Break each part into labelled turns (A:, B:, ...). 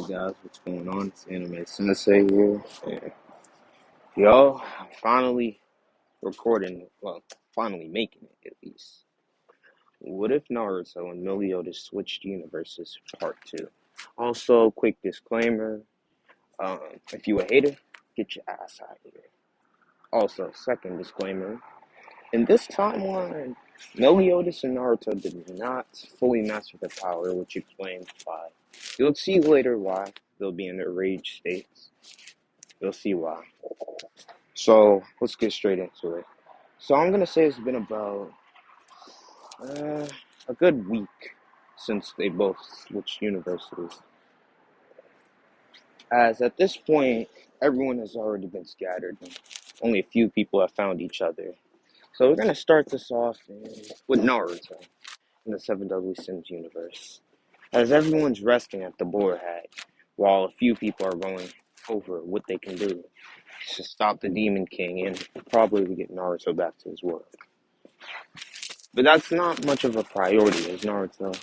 A: guys, what's going on? It's Anime Sensei here. And y'all, I'm finally recording, well, finally making it at least. What if Naruto and Meliodas switched universes part 2? Also, quick disclaimer, if you a hater, get your ass out of here. Also, second disclaimer, in this timeline, Meliodas and Naruto did not fully master their power, which explains why. You'll see later why they'll be in their rage states. You'll see why. So let's get straight into it. So I'm gonna say it's been about a good week since they both switched universities. As at this point, everyone has already been scattered, and only a few people have found each other. So we're gonna start this off with Naruto in the Seven Deadly Sins universe, as everyone's resting at the Boarhead, while a few people are going over what they can do to stop the Demon King and probably to get Naruto back to his world. But that's not much of a priority, as Naruto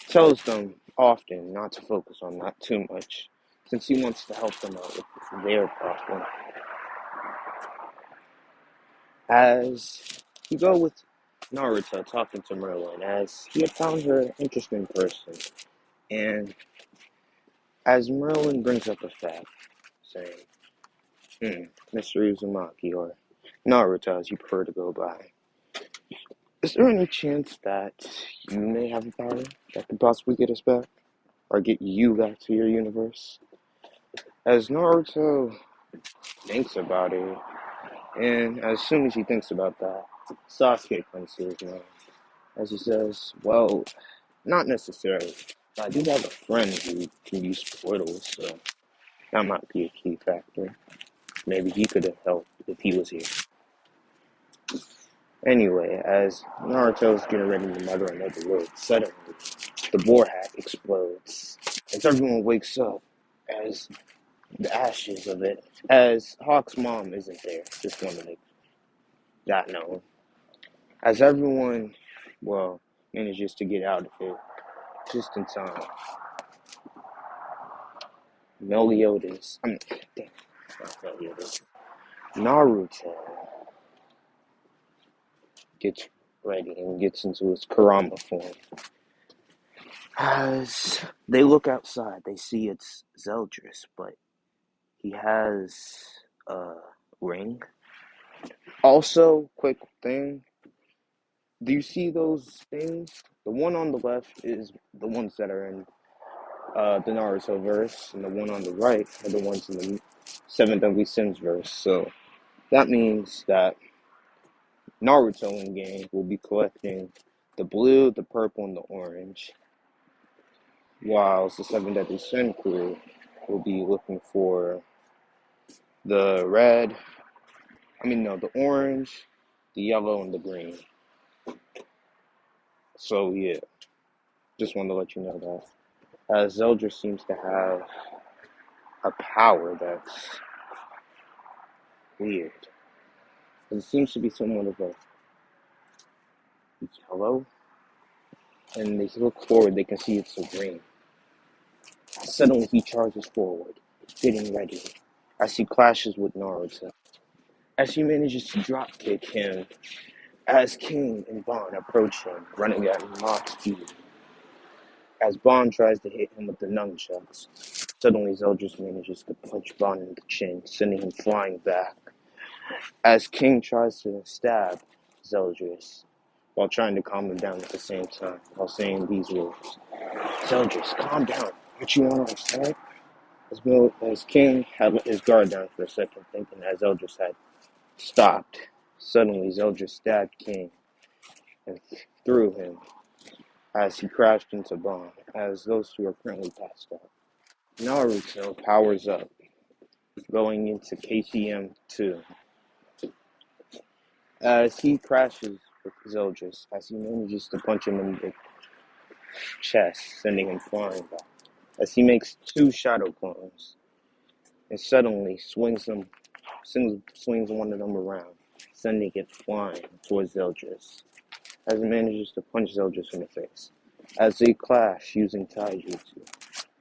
A: tells them often not to focus on that too much, since he wants to help them out with their problem. As you go with Naruto talking to Merlin, as he had found her an interesting person, and as Merlin brings up a fact, saying, Mr. Uzumaki, or Naruto as you prefer to go by, is there any chance that you may have a power that could possibly get us back? Or get you back to your universe? As Naruto thinks about it, and as soon as he thinks about that, Sasuke comes to his mind. As he says, well, not necessarily. I do have a friend who can use portals, so that might be a key factor. Maybe he could have helped if he was here. Anyway, as Naruto's getting ready to mutter another word, suddenly the boar hat explodes. As everyone wakes up, as the ashes of it, as Hawk's mom isn't there, just want to make that known. As everyone, well, manages to get out of it just in time, Meliodas, damn, not Meliodas, Naruto gets ready and gets into his Kurama form. As they look outside, they see it's Zeldris, but he has a ring. Also, quick thing, do you see those things? The one on the left is the ones that are in the Naruto verse, and the one on the right are the ones in the Seven Deadly Sins verse. So that means that Naruto in game will be collecting the blue, the purple, and the orange, whilst the Seven Deadly Sin crew will be looking for the the orange, the yellow, and the green. So yeah, just wanted to let you know that. As Zelda seems to have a power that's weird. It seems to be somewhat of a yellow, and they look forward, they can see it's a green. Suddenly he charges forward, getting ready, as he clashes with Naruto. As he manages to drop kick him, as King and Bon approach him, running at Mach speed. As Bon tries to hit him with the nunchucks, suddenly Zeldris manages to punch Bon in the chin, sending him flying back. As King tries to stab Zeldris, while trying to calm him down at the same time, while saying these words, Zeldris, calm down, aren't you on our side? As King had let his guard down for a second, thinking that Zeldris had stopped, suddenly Zeldris stabbed King and threw him as he crashed into Bon, as those two are currently passed out. Naruto powers up, going into KCM 2, as he crashes with Zeldris, as he manages to punch him in the chest, sending him flying back, as he makes two shadow clones, and suddenly swings one of them around, sending it flying towards Zeldris, as he manages to punch Zeldris in the face, as they clash using taijutsu.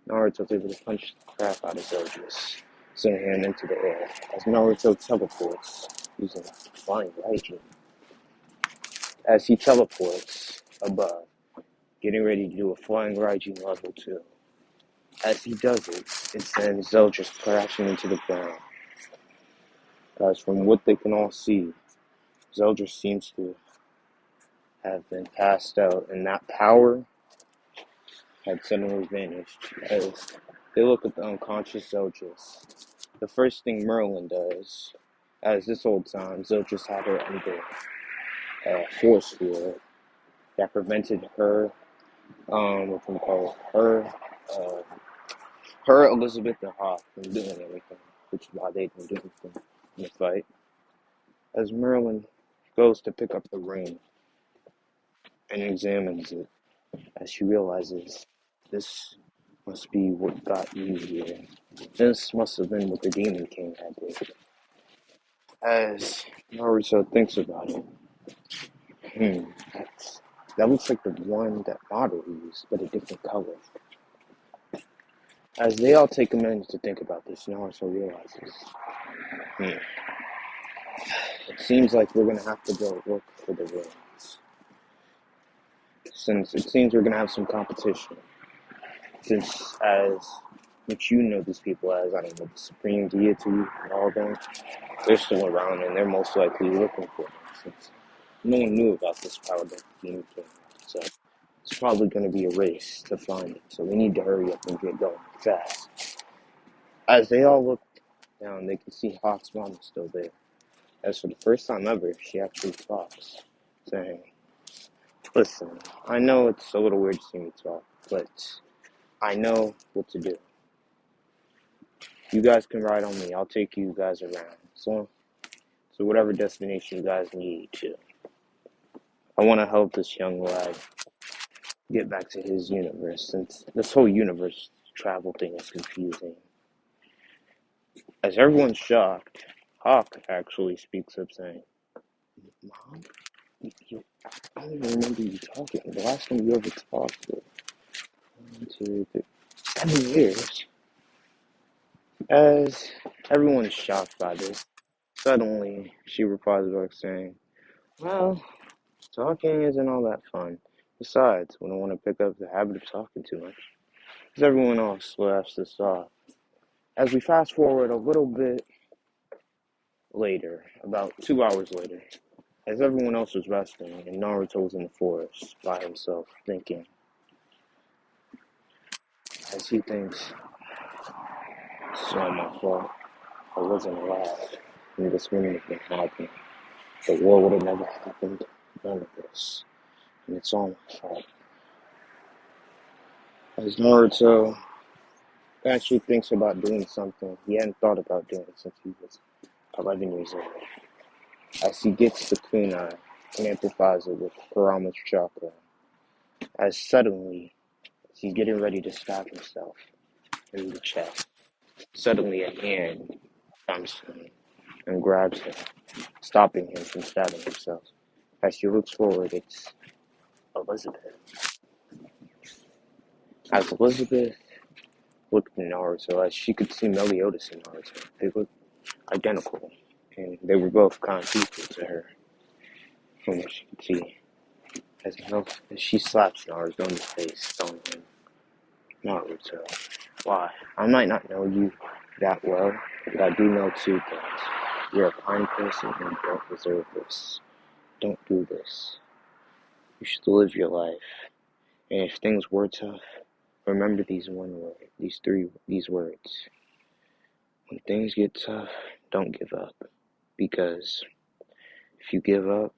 A: Naruto's able to punch the crap out of Zildjian, sending him into the air as Naruto teleports using flying Raijin. As he teleports above, getting ready to do a flying Raijin level 2. As he does it, it sends Zildjian crashing into the ground. As from what they can all see, Zildjian seems to have been passed out, and that power had suddenly vanished. As they look at the unconscious Zildjian, the first thing Merlin does, as this whole time, Zildjian had her under a force field that prevented her, what can we call it, uh, her, Elizabeth, and Hawk from doing anything, which is why they didn't do anything in the fight. As Merlin goes to pick up the ring and examines it, as she realizes this must be what got you here. This must have been what the Demon King had did. As Naruto thinks about it, that's, that looks like the one that Madara used, but a different color. As they all take a minute to think about this, Naruto realizes, it seems like we're going to have to go look for the rings. Since it seems we're going to have some competition. Since, as which you know these people as, I don't know, the Supreme Deity and all them, they're still around and they're most likely looking for them. Since no one knew about this power that the Demon King had. So it's probably going to be a race to find it. So we need to hurry up and get going fast. As they all look down, they can see Hawk's mom is still there. As for the first time ever, she actually talks, saying, "Listen, I know it's a little weird to see me talk, but I know what to do. You guys can ride on me. I'll take you guys around. So whatever destination you guys need to. I want to help this young lad get back to his universe, since this whole universe travel thing is confusing." As everyone's shocked, Hawk actually speaks up, saying, "Mom, I don't even remember you talking. The last time you ever talked was 1, 2, 3, 7 years." As everyone's shocked by this, suddenly she replies back saying, "Well, talking isn't all that fun. Besides, we don't want to pick up the habit of talking too much." As everyone else laughs this off. As we fast forward a little bit later, about 2 hours later, as everyone else was resting and Naruto was in the forest by himself thinking, as he thinks, "It's not my fault. I wasn't alive. And this wouldn't have been happening. The war would have never happened. None of this. And it's all my fault." As Naruto actually thinks about doing something he hadn't thought about doing since he was 11 years old. As he gets the kunai and amplifies it with Kurama's chakra. As suddenly, as he's getting ready to stab himself in the chest, suddenly a hand comes to him and grabs him, stopping him from stabbing himself. As he looks forward, it's Elizabeth. As Elizabeth looked at Naruto, as she could see Meliodas in Naruto, they looked identical, and they were both kind of equal to her, from what she could see. As she slaps Naruto in the face, telling him, "Naruto, why? I might not know you that well, but I do know 2 things. You're a kind person and you don't deserve this. Don't do this. You should live your life. And if things were tough, remember these these words. When things get tough, don't give up. Because if you give up,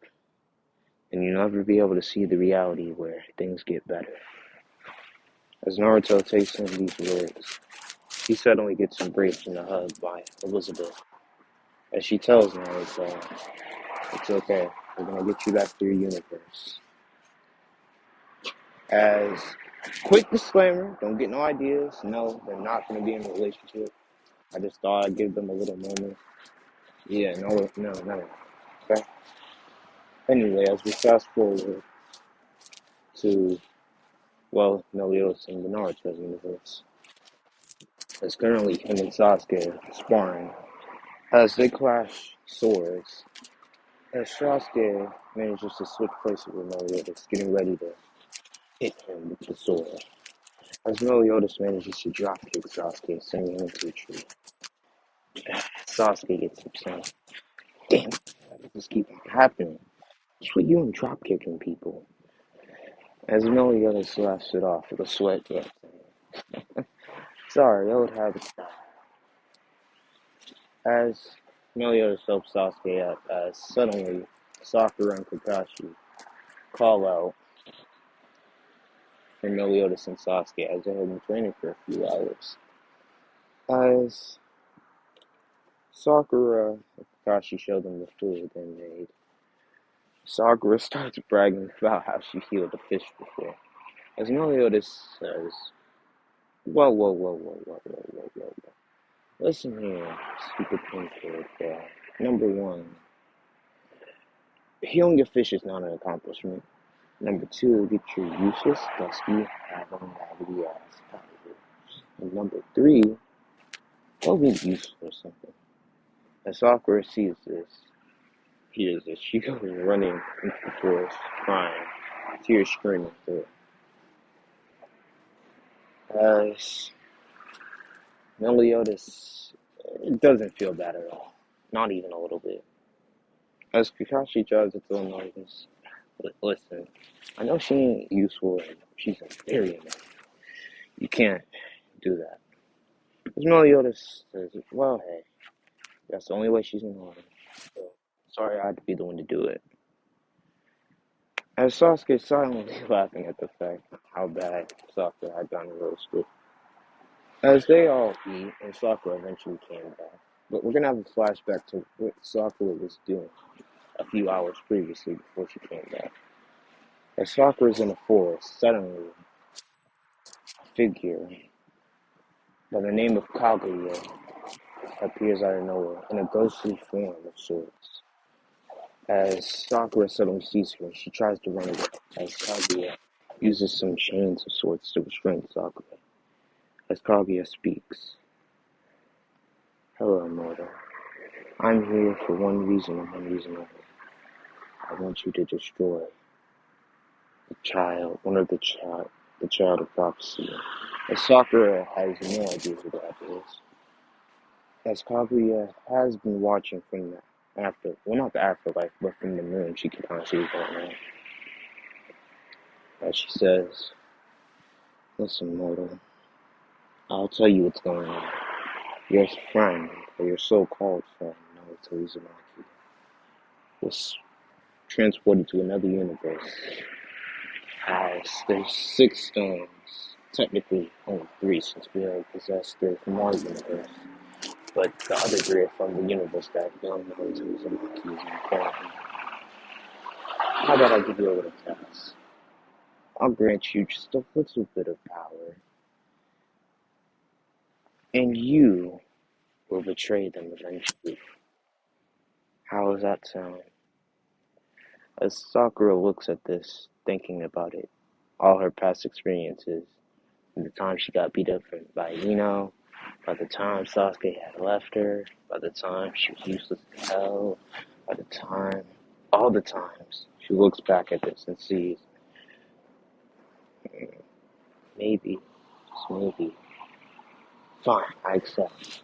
A: then you'll never be able to see the reality where things get better." As Naruto takes in these words, he suddenly gets embraced in a hug by Elizabeth. As she tells Naruto, "It's okay. We're gonna get you back to your universe." As quick disclaimer, don't get no ideas. No, they're not gonna be in a relationship. I just thought I'd give them a little moment. Yeah, no. Okay. Anyway, as we fast forward to, well, Meliodas and the Naruto universe, It's currently him and Sasuke sparring. As they clash swords, as Sasuke manages to switch places with Meliodas, getting ready to hit him with the sword. As Meliodas manages to drop kick Sasuke, sending him into a tree. Sasuke gets upset. Damn, this keeps happening. What's with you and drop kicking people? As Meliodas laughs it off with a sweat drop. Sorry, old habits die. As Meliodas helps Sasuke up, suddenly Sakura and Kakashi call out for Meliodas and Sasuke as they had been training for a few hours. As Sakura and Kakashi show them the food they made, Sakura starts bragging about how she healed a fish before. As Meliodas says, whoa, whoa, whoa, whoa, whoa, whoa, whoa, whoa, whoa. Listen here, stupid pink-haired girl. Number one, healing a fish is not an accomplishment. Number two, get your useless, dusty, raggedy ass out of here. And number three, go be useful or something. As Sakura sees this, hears this, she goes running into the forest, crying, tears streaming through it. As Meliodas, it doesn't feel bad at all. Not even a little bit. As Kakashi tries to tell Meliodas, listen, I know she ain't useful and she's very annoying. You can't do that. As Meliodas says, well, hey, that's the only way she's annoying. So, sorry I had to be the one to do it. As Sasuke silently laughing at the fact how bad Sakura had gotten roasted. As they all eat, and Sakura eventually came back. But we're gonna have a flashback to what Sakura was doing a few hours previously before she came back. As Sakura's in the forest, suddenly a figure by the name of Kaguya appears out of nowhere in a ghostly form of sorts. As Sakura suddenly sees her, she tries to run away, as Kaguya uses some chains of sorts to restrain Sakura. As Kaguya speaks, hello, mortal. I'm here for one reason and one reason only. I want you to destroy the child of prophecy. As Sakura has no idea who that is. As Kaguya has been watching from the not the afterlife, but from the moon, she can kind of see what's going on. As she says, listen, mortal, I'll tell you what's going on. Your friend, or your so-called friend, Naruto Uzumaki, was transported to another universe. As there's 6 stones, technically only 3 since we already possessed 3 from our universe, but the other 3 are from the universe that young Naruto Uzumaki is informed. How about I give you a little task? I'll grant you just a little bit of power, and you will betray them eventually. How does that sound? As Sakura looks at this, thinking about it, all her past experiences, the time she got beat up by Ino, by the time Sasuke had left her, by the time she was useless as hell, by the time, all the times, she looks back at this and sees, maybe, just maybe, fine, I accept.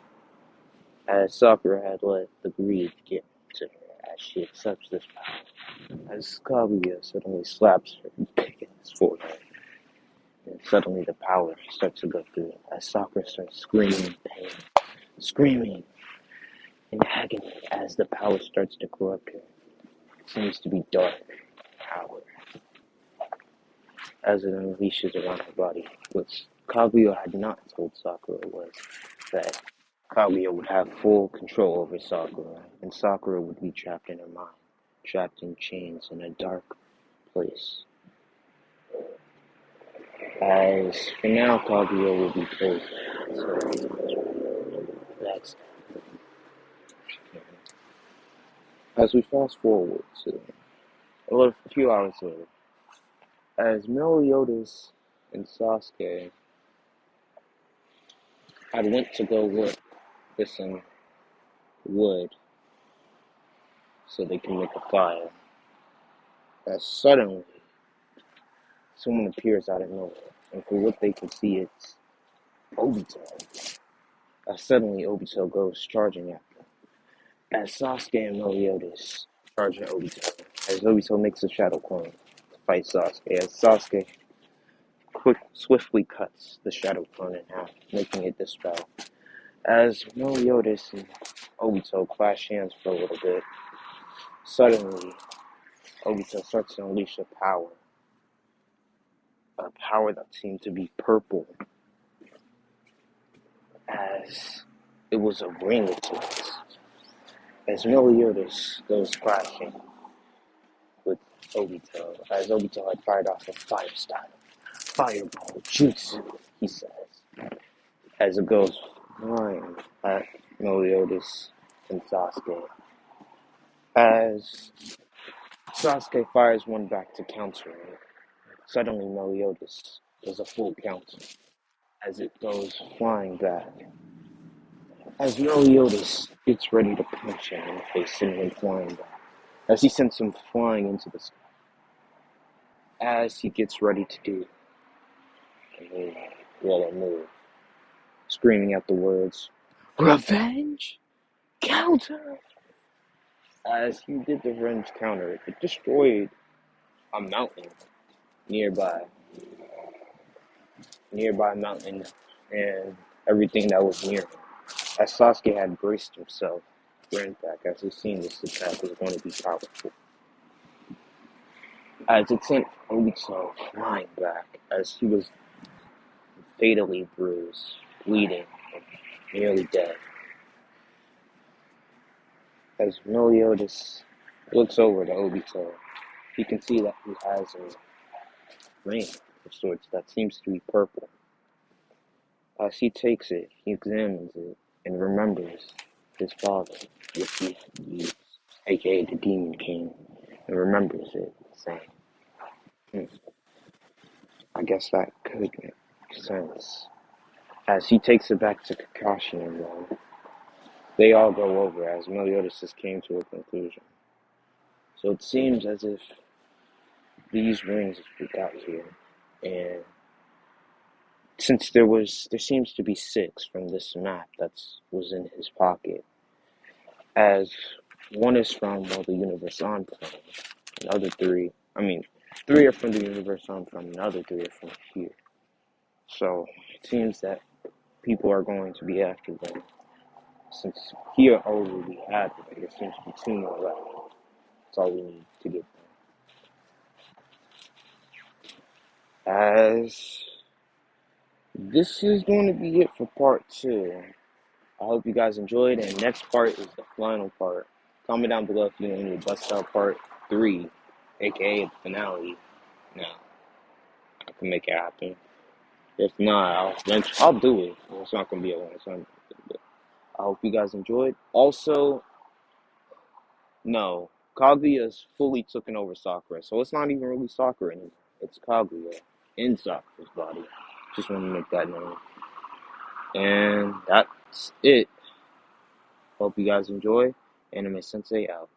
A: As Sakura had let the greed get to her as she accepts this power. As Kaguya suddenly slaps her big ass forehead. And suddenly the power starts to go through as Sakura starts screaming in pain, screaming in agony as the power starts to corrupt her. It seems to be dark power as it unleashes around her body. What Kaguya had not told Sakura was that Kaguya would have full control over Sakura, and Sakura would be trapped in her mind, trapped in chains in a dark place. As for now, Kaguya will be closed. So that's as we fast forward to a few hours later, as Meliodas and Sasuke I went to go look for some wood so they can make a fire. As suddenly, someone appears out of nowhere, and for what they can see, it's Obito. As suddenly, Obito goes charging at them. As Sasuke and Meliodas charge at Obito, as Obito makes a shadow clone to fight Sasuke, as Sasuke swiftly cuts the shadow clone in half, making it dispel. As Meliodas and Obito clash hands for a little bit, suddenly Obito starts to unleash a power that seemed to be purple, as it was a ring of sorts. As Meliodas goes clashing with Obito, as Obito had fired off a fire style, fireball jutsu, he says, as it goes flying at Meliodas and Sasuke. As Sasuke fires one back to counter it, suddenly Meliodas does a full counter as it goes flying back. As Meliodas gets ready to punch him in the face, sending him flying back. As he sends him flying into the sky. As he gets ready to do a move, screaming out the words, "Revenge! Counter!" As he did the revenge counter, it destroyed a mountain nearby. Mountain and everything that was near him. As Sasuke had braced himself for impact, as he seen this attack was going to be powerful. As it sent Obito flying back, as he was fatally bruised, bleeding, and nearly dead. As Meliodas looks over to Obito, he can see that he has a ring of sorts that seems to be purple. As he takes it, he examines it and remembers his father, which he had used, aka the Demon King, and remembers it, saying, I guess that could make sense. As he takes it back to Kakashi and them, they all go over as Meliodas just came to a conclusion. So it seems as if these rings got here, and since there seems to be 6 from this map that was in his pocket, as one is from the universe I'm from, and other 3, 3 are from the universe I'm from, and other 3 are from here. So it seems that people are going to be after them. Since here already had them, there seems to be 2 more left. That's all we need to get them. As this is going to be it for part 2. I hope you guys enjoyed, and next part is the final part. Comment down below if you want me to bust out part 3, aka the finale. Now, I can make it happen. If not, I'll do it. It's not going to be a long time. I hope you guys enjoyed. Also, no, Kaguya's fully taken over Sakura, so it's not even really Sakura anymore. It's Kaguya in Sakura's body. Just want to make that known. And that's it. Hope you guys enjoy. Anime Sensei out.